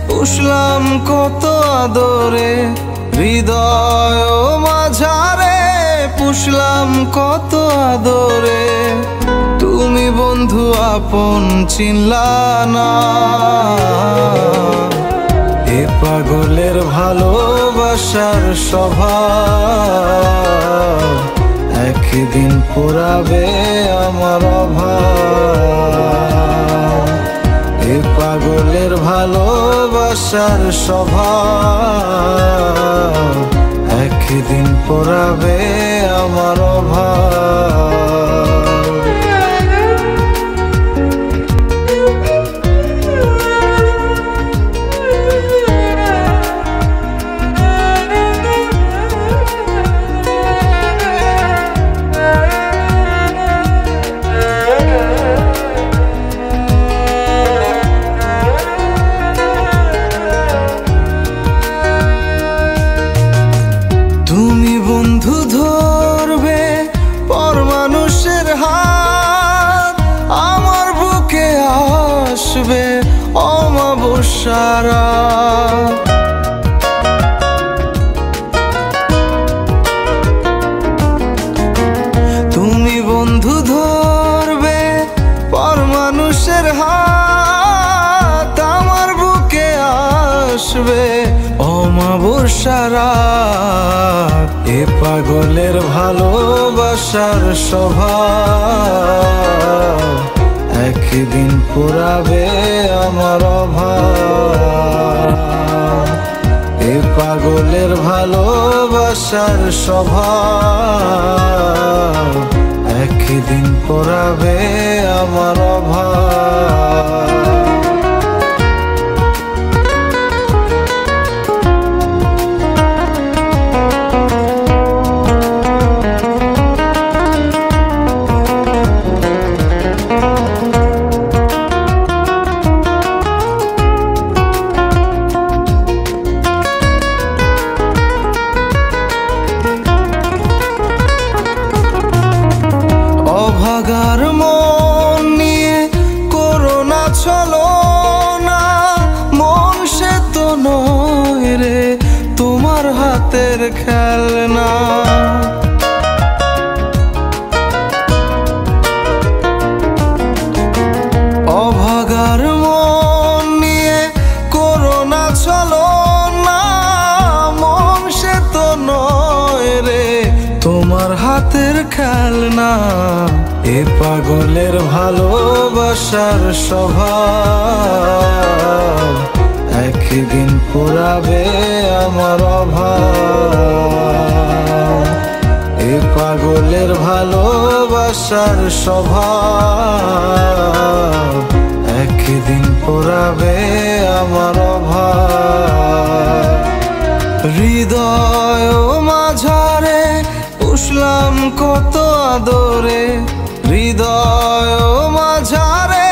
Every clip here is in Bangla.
পুষলাম কত আদরে, হৃদয় মাঝারে পুষলাম কত আদরে। তুমি বন্ধু আপন চিনলা না, এ পাগলের ভালোবাসার স্বভাব একদিন পোড়াবে আমার অভাব। এ পাগলের ভালোবাসার স্বভাব একদিন পোড়াবে আমার অভাব। তুমি বন্ধু ধরবে পর মানুষের হাত, আমার বুকে আসবে অমাবস্যার রাত। তুমি বন্ধু ধরবে পর মানুষের হাত, আমার বুকে আসবে অমাবস্যার রাত। এ পাগলের ভালোবাসার স্বভাব একদিন পোড়াবে আমার অভাব। এ পাগলের ভালোবাসার স্বভাব একদিন পোড়াবে আমার অভাব। অভাগার মন নিয়ে করোনা চলো না, মন সে তো নয় রে তোমার হাতের খেলনা। অভাগার মন নিয়ে করোনা চলো না, মন সে তো নয় রে তোমার হাতের খেলনা। এ পাগলের ভালোবাসার স্বভাব একদিন পোড়াবে আমার অভাব। এ পাগলের ভালোবাসার স্বভাব একদিন পোড়াবে আমার অভাব। হৃদয় মাঝারে পুষলাম কত আদরে, হৃদয় মাঝারে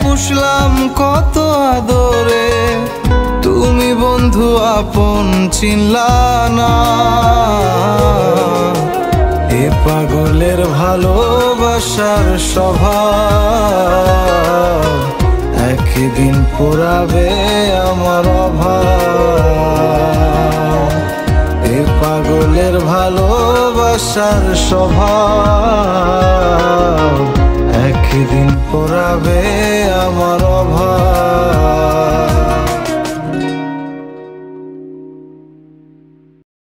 পুষলাম কত আদরে। তুমি বন্ধু আপন চিনলা না, এ পাগলের ভালোবাসার স্বভাব একদিন পোড়াবে আমার অভাব। এ পাগলের ভালোবাসার স্বভাব